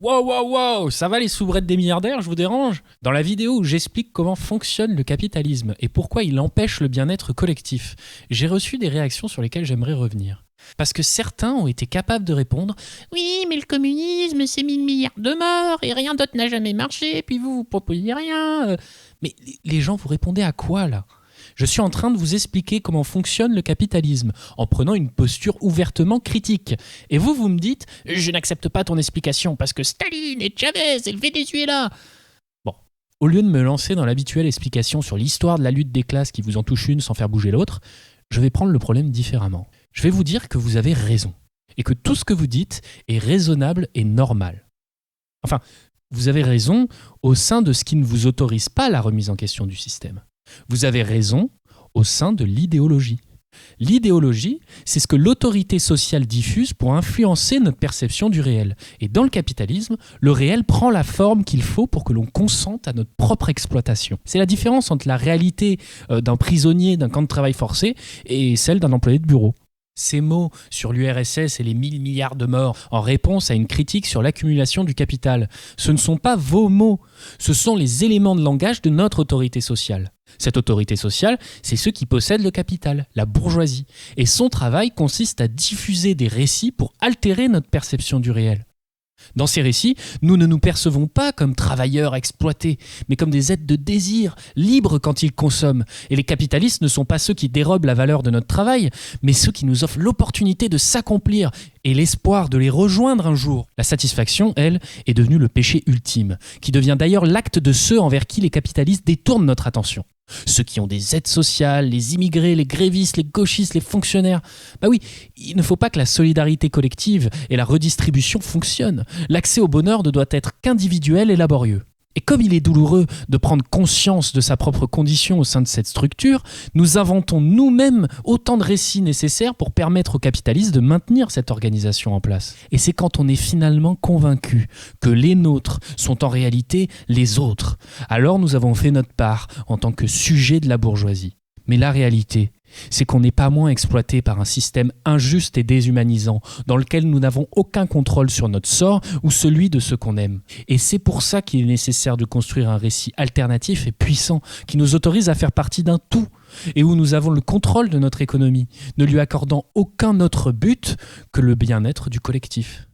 Wow, wow, wow, ça va les soubrettes des milliardaires, je vous dérange? Dans la vidéo où j'explique comment fonctionne le capitalisme et pourquoi il empêche le bien-être collectif, j'ai reçu des réactions sur lesquelles j'aimerais revenir. Parce que certains ont été capables de répondre « Oui, mais le communisme, c'est 1000 milliards de morts et rien d'autre n'a jamais marché, puis vous proposez rien. » Mais les gens, vous répondez à quoi là? Je suis en train de vous expliquer comment fonctionne le capitalisme, en prenant une posture ouvertement critique. Et vous me dites « Je n'accepte pas ton explication, parce que Staline et Chavez et le Venezuela !» Bon, au lieu de me lancer dans l'habituelle explication sur l'histoire de la lutte des classes qui vous en touche une sans faire bouger l'autre, je vais prendre le problème différemment. Je vais vous dire que vous avez raison, et que tout ce que vous dites est raisonnable et normal. Enfin, vous avez raison au sein de ce qui ne vous autorise pas la remise en question du système. Vous avez raison au sein de l'idéologie. L'idéologie, c'est ce que l'autorité sociale diffuse pour influencer notre perception du réel. Et dans le capitalisme, le réel prend la forme qu'il faut pour que l'on consente à notre propre exploitation. C'est la différence entre la réalité d'un prisonnier d'un camp de travail forcé et celle d'un employé de bureau. Ces mots sur l'URSS et les 1000 milliards de morts en réponse à une critique sur l'accumulation du capital, ce ne sont pas vos mots, ce sont les éléments de langage de notre autorité sociale. Cette autorité sociale, c'est ceux qui possèdent le capital, la bourgeoisie. Et son travail consiste à diffuser des récits pour altérer notre perception du réel. Dans ces récits, nous ne nous percevons pas comme travailleurs exploités, mais comme des êtres de désir, libres quand ils consomment. Et les capitalistes ne sont pas ceux qui dérobent la valeur de notre travail, mais ceux qui nous offrent l'opportunité de s'accomplir et l'espoir de les rejoindre un jour. La satisfaction, elle, est devenue le péché ultime, qui devient d'ailleurs l'acte de ceux envers qui les capitalistes détournent notre attention. Ceux qui ont des aides sociales, les immigrés, les grévistes, les gauchistes, les fonctionnaires. Bah oui, il ne faut pas que la solidarité collective et la redistribution fonctionnent. L'accès au bonheur ne doit être qu'individuel et laborieux. Et comme il est douloureux de prendre conscience de sa propre condition au sein de cette structure, nous inventons nous-mêmes autant de récits nécessaires pour permettre aux capitalistes de maintenir cette organisation en place. Et c'est quand on est finalement convaincu que les nôtres sont en réalité les autres, alors nous avons fait notre part en tant que sujet de la bourgeoisie. Mais la réalité, c'est qu'on n'est pas moins exploité par un système injuste et déshumanisant dans lequel nous n'avons aucun contrôle sur notre sort ou celui de ceux qu'on aime. Et c'est pour ça qu'il est nécessaire de construire un récit alternatif et puissant qui nous autorise à faire partie d'un tout et où nous avons le contrôle de notre économie, ne lui accordant aucun autre but que le bien-être du collectif.